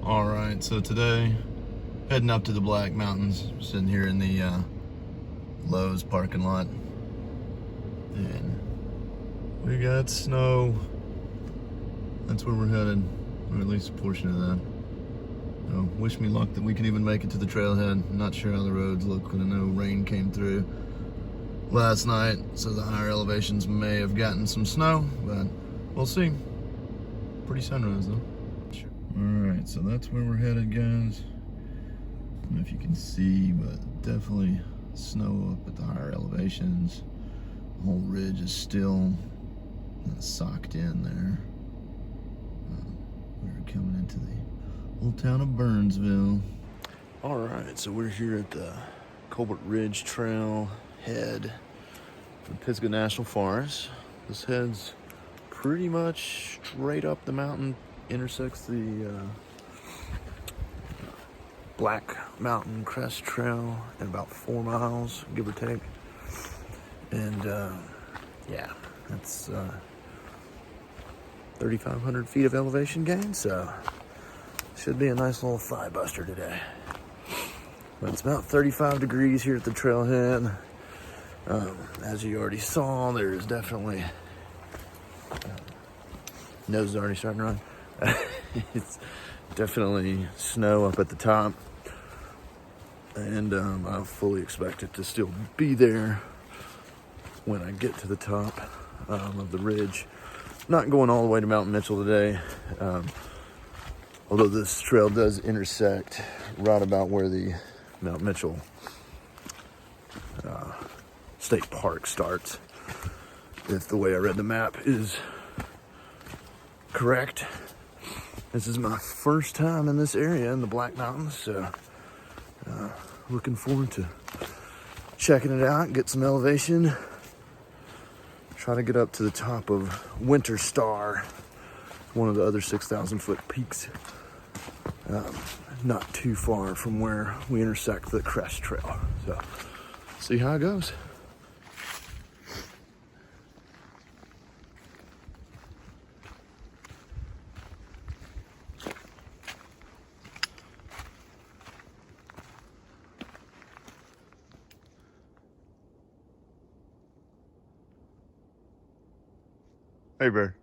Alright, so today, heading up to the Black Mountains, sitting here in the Lowe's parking lot, and we got snow. That's where we're headed, or at least a portion of that. So, wish me luck that we can even make it to the trailhead. Not sure how the roads look, and I know rain came through last night, so the higher elevations may have gotten some snow, but we'll see. Pretty sunrise though. Alright, so that's where we're headed, guys. I don't know if you can see, but definitely snow up at the higher elevations. The whole ridge is still socked in there. We're coming into the old town of Burnsville. Alright, so we're here at the Colbert Ridge Trail head from Pisgah National Forest. This head's pretty much straight up the mountain, intersects the Black Mountain Crest Trail in about 4 miles, give or take. And yeah, that's 3,500 feet of elevation gain, so should be a nice little thigh buster today. But it's about 35 degrees here at the trailhead. As you already saw, there's definitely nose is already starting to run. It's definitely snow up at the top, and I fully expect it to still be there when I get to the top of the ridge. Not going all the way to Mount Mitchell today, although this trail does intersect right about where the Mount Mitchell State Park starts, if the way I read the map is correct. This is my first time in this area in the Black Mountains, so looking forward to checking it out, get some elevation, try to get up to the top of Winter Star, one of the other 6,000 foot peaks, not too far from where we intersect the Crest Trail. So see how it goes. Hey, Bear.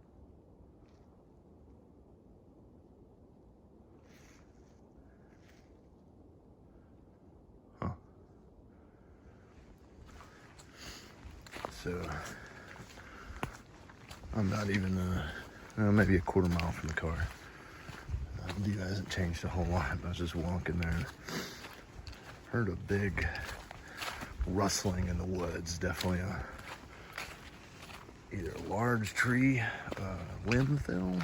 Huh. So, I'm not even, maybe a quarter mile from the car. The view hasn't changed a whole lot. I was just walking there. Heard a big rustling in the woods. Definitely either a large tree, limb fell,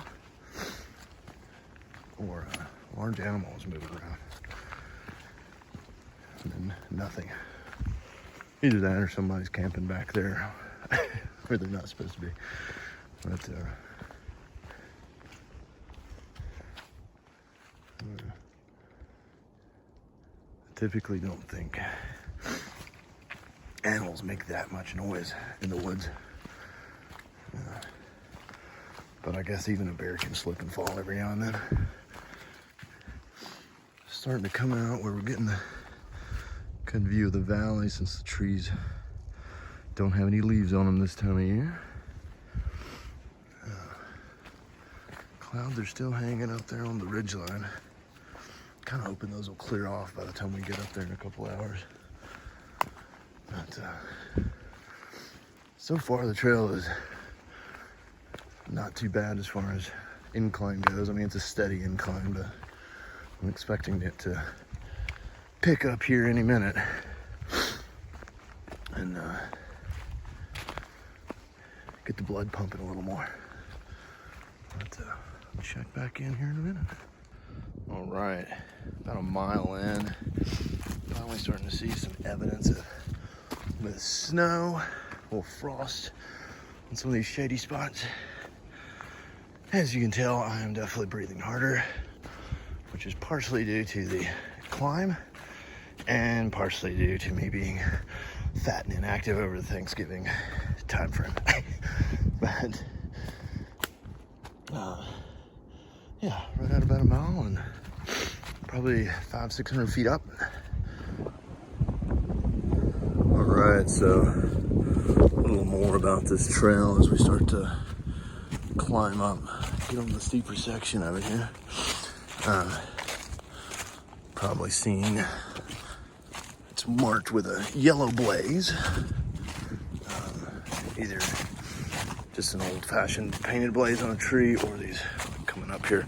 or a large animal was moving around. And then nothing. Either that or somebody's camping back there where they're not supposed to be. But I typically don't think animals make that much noise in the woods. But I guess even a bear can slip and fall every now and then. Starting to come out where we're getting the good view of the valley, since the trees don't have any leaves on them this time of year. Clouds are still hanging up there on the ridgeline. Kind of hoping those will clear off by the time we get up there in a couple hours. But so far the trail is not too bad as far as incline goes. I mean, it's a steady incline, but I'm expecting it to pick up here any minute. And get the blood pumping a little more. But I'll check back in here in a minute. All right, about a mile in, finally starting to see some evidence of the snow, a little frost on some of these shady spots. As you can tell, I am definitely breathing harder, which is partially due to the climb and partially due to me being fat and inactive over the Thanksgiving time frame. But yeah, right at about a mile, and probably 500-600 feet up. All right, so a little more about this trail as we start to climb up, get on the steeper section of it here. Probably seen it's marked with a yellow blaze, either just an old-fashioned painted blaze on a tree, or these coming up here,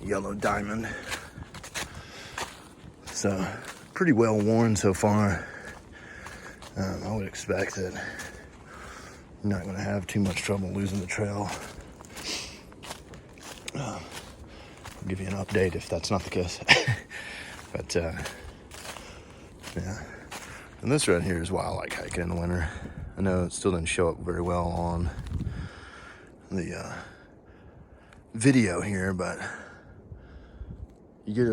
yellow diamond. So pretty well worn so far. I would expect that you're not going to have too much trouble losing the trail. I'll give you an update if that's not the case. But yeah, and this right here is why I like hiking in the winter. I know it still didn't show up very well on the video here, but you get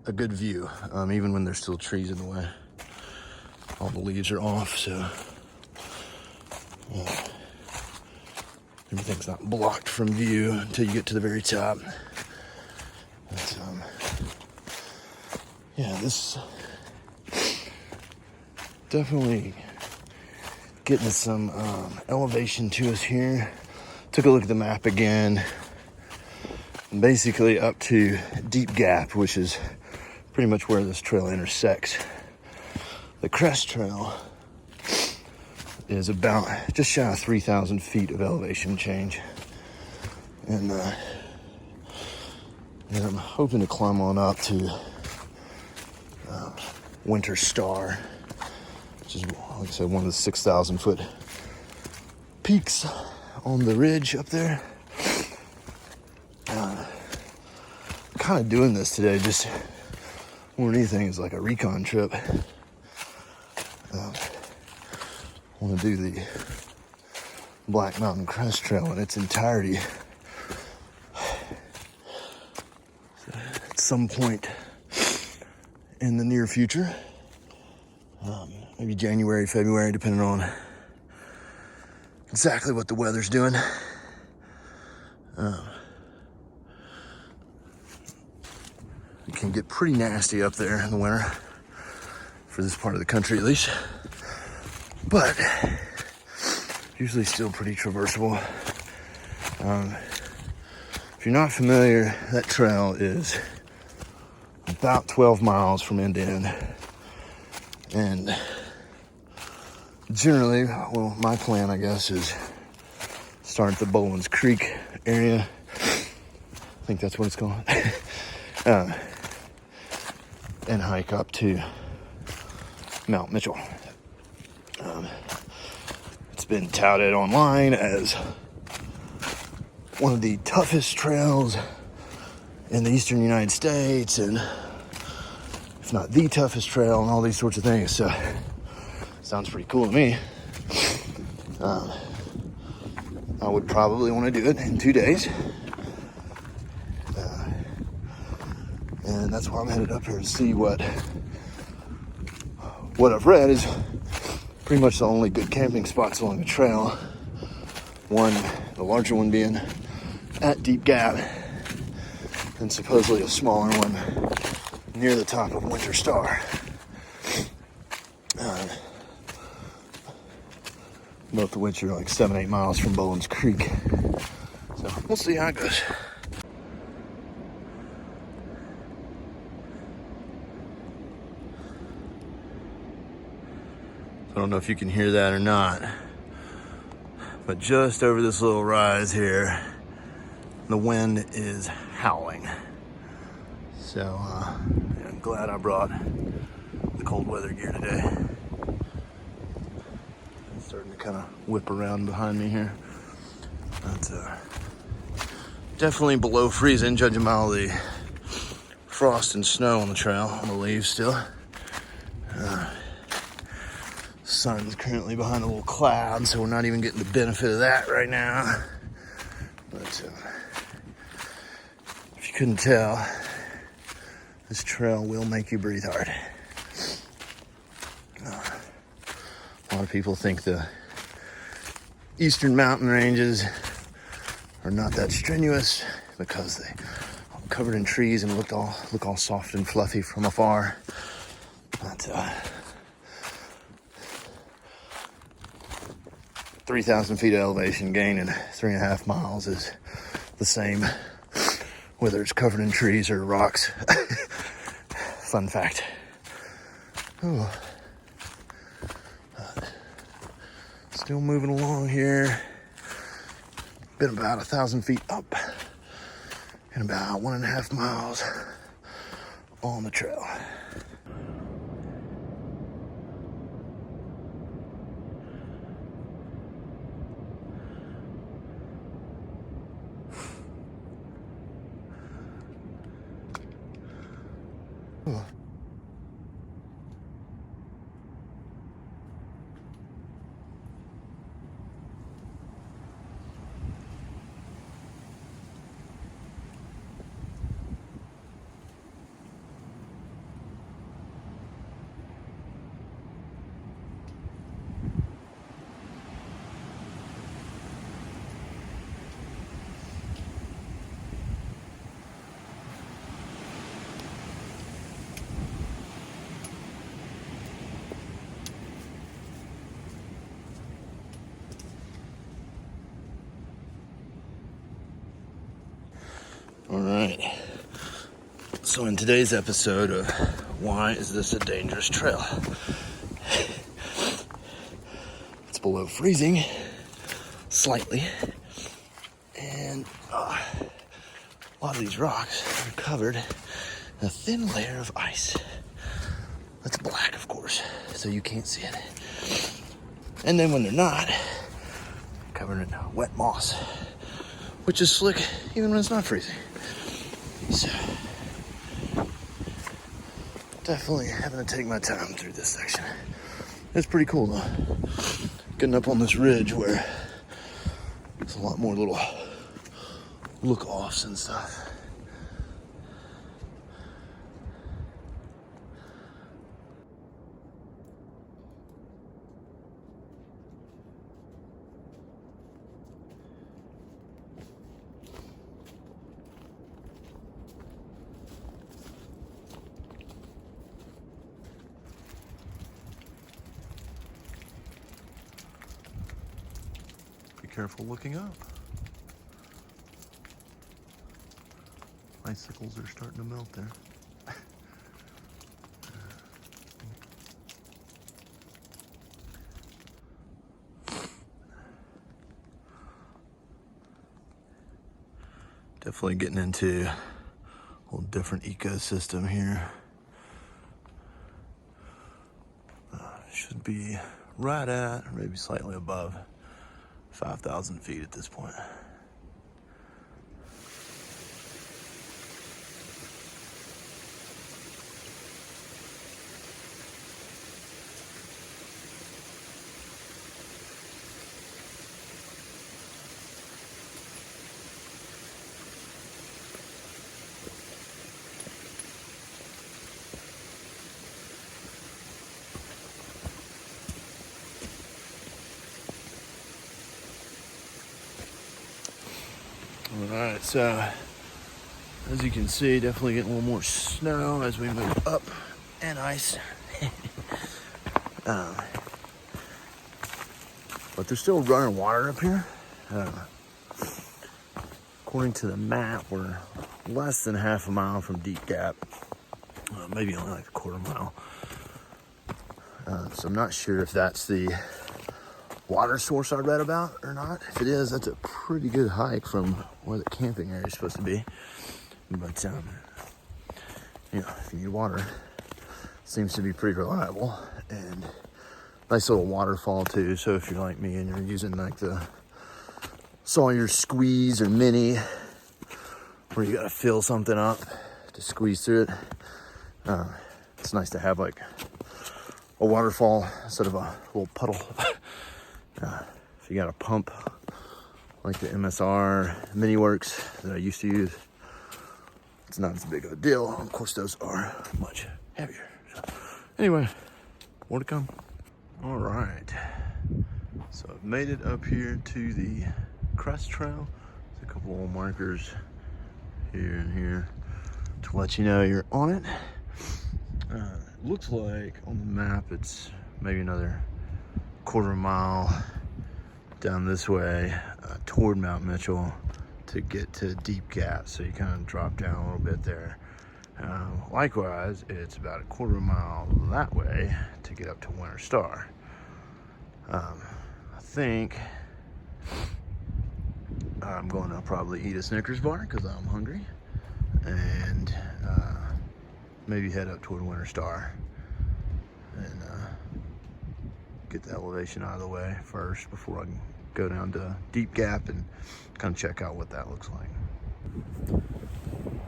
a good view, even when there's still trees in the way. All the leaves are off, so everything's not blocked from view until you get to the very top. But, yeah, this definitely getting some elevation to us here. Took a look at the map again. Basically up to Deep Gap, which is pretty much where this trail intersects. The Crest Trail is about just shy of 3,000 feet of elevation change. And I'm hoping to climb on up to Winter Star, which is, like I said, one of the 6,000 foot peaks on the ridge up there. Kind of doing this today, just more than anything, is like a recon trip. I want to do the Black Mountain Crest Trail in its entirety at some point in the near future. Maybe January, February, depending on exactly what the weather's doing. It can get pretty nasty up there in the winter, for this part of the country at least, but usually still pretty traversable. If you're not familiar, that trail is about 12 miles from end to end, and generally, well, my plan, I guess, is start at the Bowlins Creek area. I think that's what it's called. And hike up to Mount Mitchell. It's been touted online as one of the toughest trails in the eastern United States, and if not the toughest trail, and all these sorts of things. So sounds pretty cool to me. I would probably want to do it in 2 days. And that's why I'm headed up here to see what I've read is pretty much the only good camping spots along the trail. One, the larger one, being at Deep Gap, and supposedly a smaller one near the top of Winter Star. Both of which are like 7-8 miles from Bowlins Creek. So we'll see how it goes. I don't know if you can hear that or not, but just over this little rise here, the wind is howling. So yeah, I'm glad I brought the cold weather gear today. It's starting to kind of whip around behind me here. But definitely below freezing, judging by all the frost and snow on the trail, on the leaves still. Sun's currently behind a little cloud, so we're not even getting the benefit of that right now. But if you couldn't tell, this trail will make you breathe hard. A lot of people think the eastern mountain ranges are not that strenuous because they covered in trees and look all soft and fluffy from afar. But 3,000 feet of elevation gain in 3.5 miles is the same, whether it's covered in trees or rocks. Fun fact. Ooh. Still moving along here. Been about 1,000 feet up and about 1.5 miles on the trail. Ooh. All right, so in today's episode of Why Is This a Dangerous Trail? It's below freezing, slightly, and a lot of these rocks are covered in a thin layer of ice. That's black, of course, so you can't see it. And then when they're not, covered in wet moss, which is slick even when it's not freezing. So, definitely having to take my time through this section. It's pretty cool though. Getting up on this ridge where there's a lot more little look-offs and stuff. Careful looking up. Icicles are starting to melt there. Definitely getting into a whole different ecosystem here. Should be right at, or maybe slightly above 5,000 feet at this point. All right, so as you can see, definitely getting a little more snow as we move up, and ice. But there's still running water up here. According to the map, we're less than half a mile from Deep Gap, maybe only like 1/4 mile. So I'm not sure if that's the water source I read about or not. If it is, that's a pretty good hike from where the camping area is supposed to be. But you know, if you need water, it seems to be pretty reliable, and nice little waterfall too. So if you're like me and you're using like the Sawyer Squeeze or Mini, where you gotta fill something up to squeeze through it, it's nice to have like a waterfall instead of a little puddle. If you got a pump like the MSR Mini Works that I used to use, it's not as big of a deal. Of course, those are much heavier. So, anyway, more to come. All right, so I've made it up here to the Crest Trail. There's a couple of markers here and here. to let you know you're on it. Looks like on the map it's maybe another quarter mile down this way toward Mount Mitchell to get to Deep Gap, so you kind of drop down a little bit there. Likewise, it's about a quarter mile that way to get up to Winter Star. I think I'm going to probably eat a Snickers bar because I'm hungry, and maybe head up toward Winter Star and get the elevation out of the way first before I can go down to Deep Gap and kind of check out what that looks like.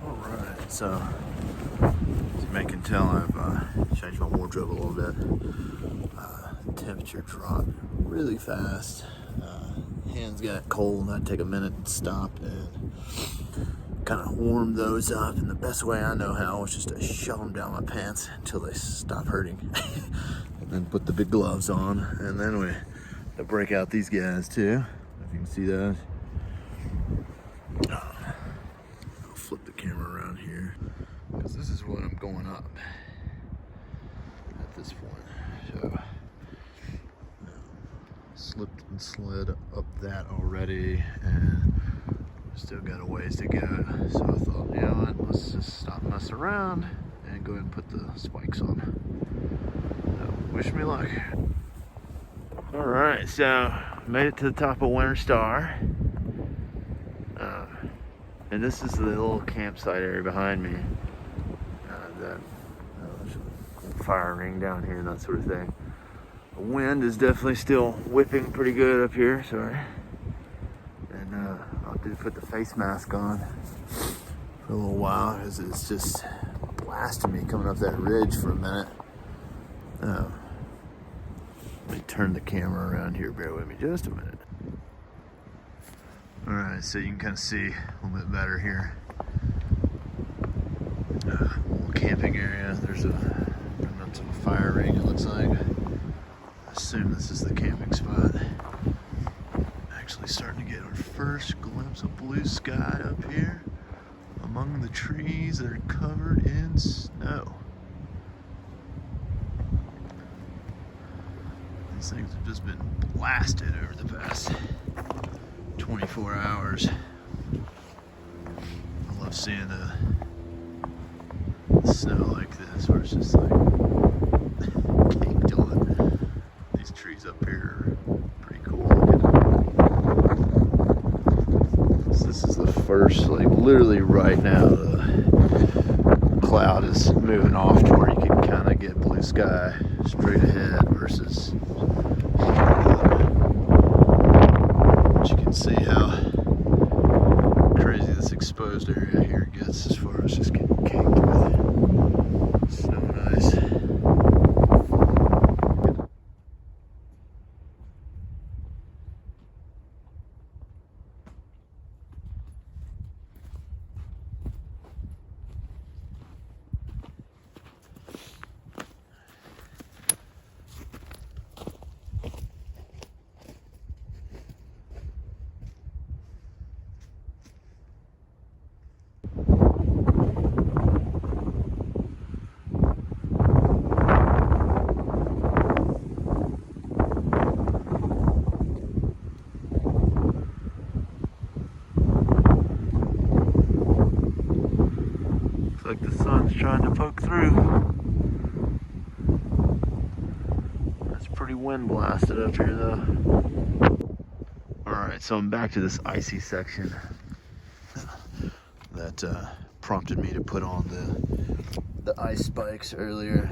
All right, so as you may can tell, I've changed my wardrobe a little bit. Temperature dropped really fast. Hands got cold, and I'd take a minute to stop and kind of warm those up. And the best way I know how was just to shove them down my pants until they stop hurting. And then put the big gloves on. And then we break out these guys too, if you can see those. I'll flip the camera around here because this is what I'm going up at this point. So slipped and slid up that already, and still got a ways to go. So I thought, you know what, let's just stop messing around and go ahead and put the spikes on. So wish me luck. All right, so made it to the top of Winter Star. And this is the little campsite area behind me. There's a fire ring down here and that sort of thing. The wind is definitely still whipping pretty good up here, sorry. And I'll have to put the face mask on for a little while because it's just blasting me coming up that ridge for a minute. Let me turn the camera around here, bear with me just a minute. All right, so you can kind of see a little bit better here. Little camping area. There's a fire ring, it looks like. I assume this is the camping spot. Actually starting to get our first glimpse of blue sky up here among the trees that are covered in snow. These things have just been blasted over the past 24 hours. I love seeing the snow like this, where it's just like caked on. These trees up here are pretty cool looking. So this is the first, like literally right now, the cloud is moving off to where you can kind of get blue sky straight ahead versus you can see how crazy this exposed area here gets as far as just getting caked with snow and ice. Like the sun's trying to poke through. It's pretty wind blasted up here though. Alright, so I'm back to this icy section that prompted me to put on the ice spikes earlier,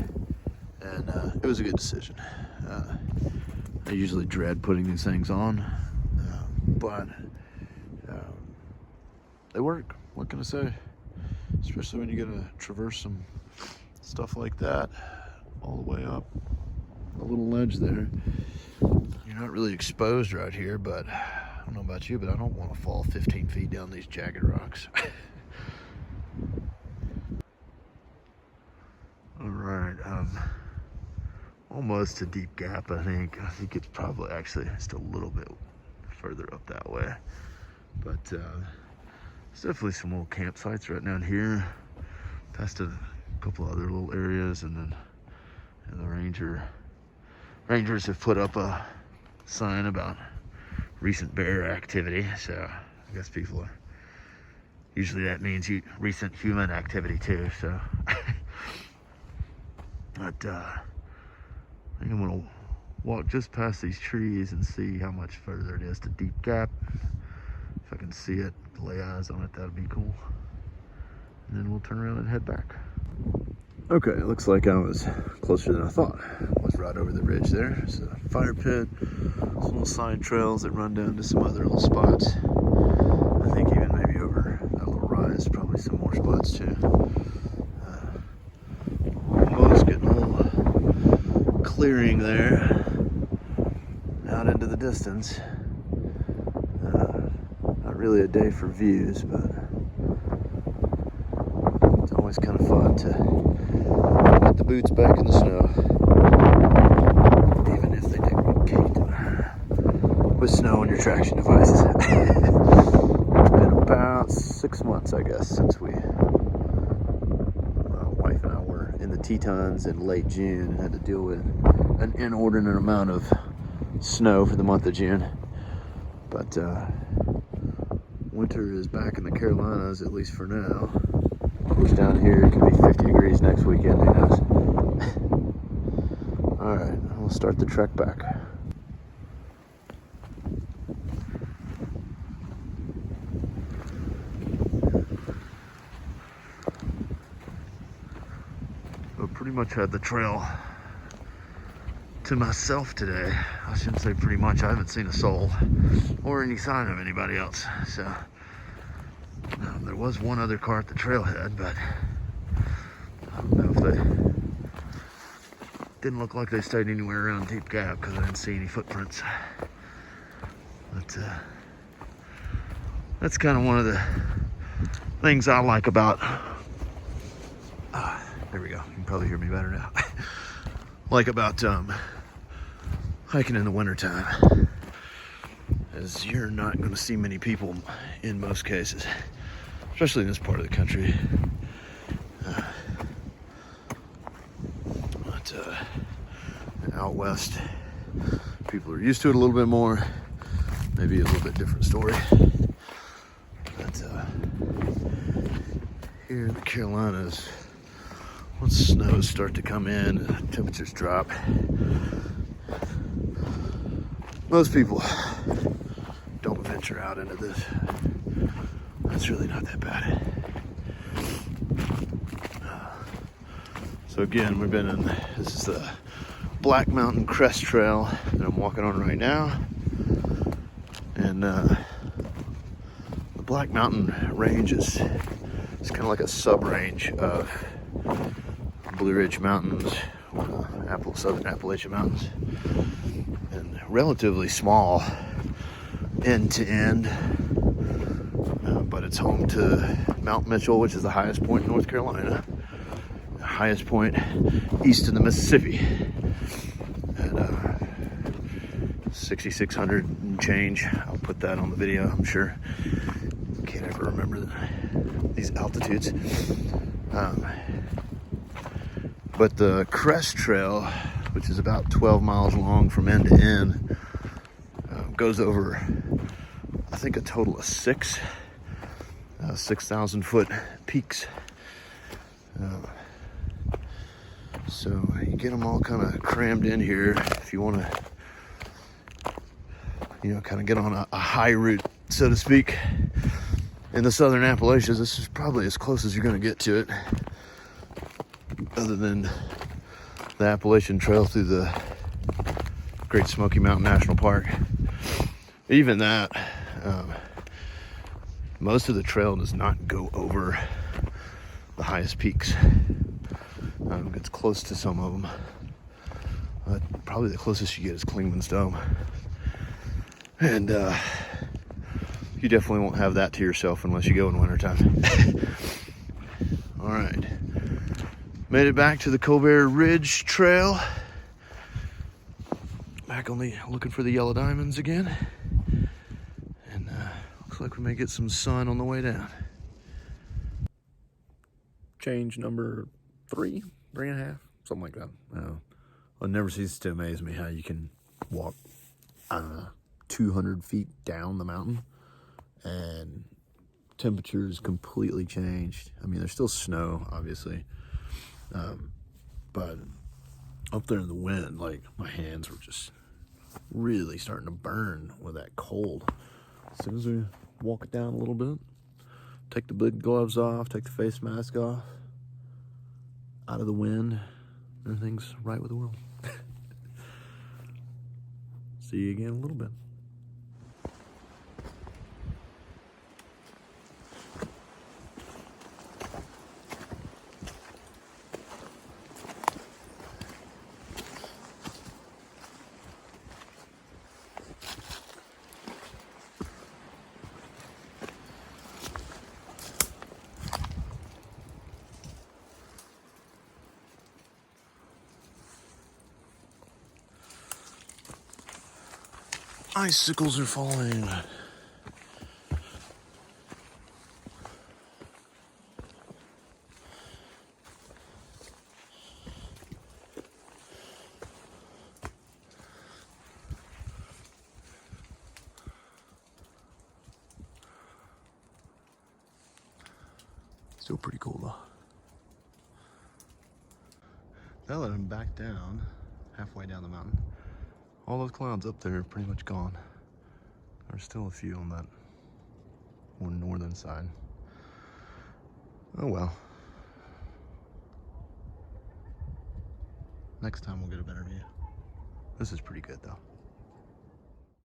and it was a good decision. I usually dread putting these things on, but they work. What can I say? Especially when you gotta traverse some stuff like that all the way up a little ledge there. You're not really exposed right here, but I don't know about you, but I don't want to fall 15 feet down these jagged rocks. All right, almost to Deep Gap, I think. I think it's probably actually just a little bit further up that way, but there's definitely some little campsites right down here. Past a couple other little areas, and then the rangers have put up a sign about recent bear activity. So I guess people are, usually that means recent human activity too. So, but I think I'm gonna walk just past these trees and see how much further it is to Deep Gap. If I can see it, lay eyes on it, that'd be cool. And then we'll turn around and head back. Okay, it looks like I was closer than I thought. I was right over the ridge there. It's a fire pit, some little side trails that run down to some other little spots. I think even maybe over that little rise, probably some more spots too. Almost getting a little clearing there out into the distance. Not really a day for views, but it's always kind of fun to get the boots back in the snow, even if they do get caked with snow on your traction devices. It's been about 6 months, I guess, since my wife and I were in the Tetons in late June and had to deal with an inordinate amount of snow for the month of June. But winter is back in the Carolinas, at least for now. Of course, down here it could be 50 degrees next weekend, who knows? All right, we'll start the trek back. I pretty much had the trail to myself today. I shouldn't say pretty much. I haven't seen a soul or any sign of anybody else. So there was one other car at the trailhead, but I don't know if they didn't look like they stayed anywhere around Deep Gap because I didn't see any footprints. But that's kind of one of the things I like about. There we go. You can probably hear me better now. Like about hiking in the wintertime is you're not going to see many people in most cases, especially in this part of the country. But out west, people are used to it a little bit more. Maybe a little bit different story. But here in the Carolinas, once snows start to come in and temperatures drop, most people don't venture out into this. It's really not that bad. So again, we've been in, this is the Black Mountain Crest Trail that I'm walking on right now. And the Black Mountain range is kind of like a sub-range of Blue Ridge Mountains, Southern Appalachian Mountains, and relatively small end to end, but it's home to Mount Mitchell, which is the highest point in North Carolina, the highest point east of the Mississippi, at 6,600 and change. I'll put that on the video, I'm sure. Can't ever remember these altitudes. But the Crest Trail, which is about 12 miles long from end to end, goes over, I think, a total of 6,000 foot peaks. So you get them all kind of crammed in here if you want to, kind of get on a high route, so to speak. In the Southern Appalachians, this is probably as close as you're going to get to it, other than the Appalachian Trail through the Great Smoky Mountain National Park. Even that, most of the trail does not go over the highest peaks. It's close to some of them. Probably the closest you get is Clingman's Dome. And you definitely won't have that to yourself unless you go in wintertime. All right. Made it back to the Colbert Ridge Trail. Back on looking for the yellow diamonds again. Looks like we may get some sun on the way down. change number 3.5, something like that. It never ceases to amaze me how you can walk 200 feet down the mountain and temperatures completely changed. I mean, there's still snow, obviously, but up there in the wind, like, my hands were just really starting to burn with that cold. As soon as we walk it down a little bit, take the big gloves off, take the face mask off, out of the wind, everything's right with the world. See you again in a little bit. Icicles are falling. Still pretty cool though. Now that I'm back down, halfway down the mountain, all those clouds up there are pretty much gone. There's still a few on that more northern side. Oh well. Next time we'll get a better view. This is pretty good though.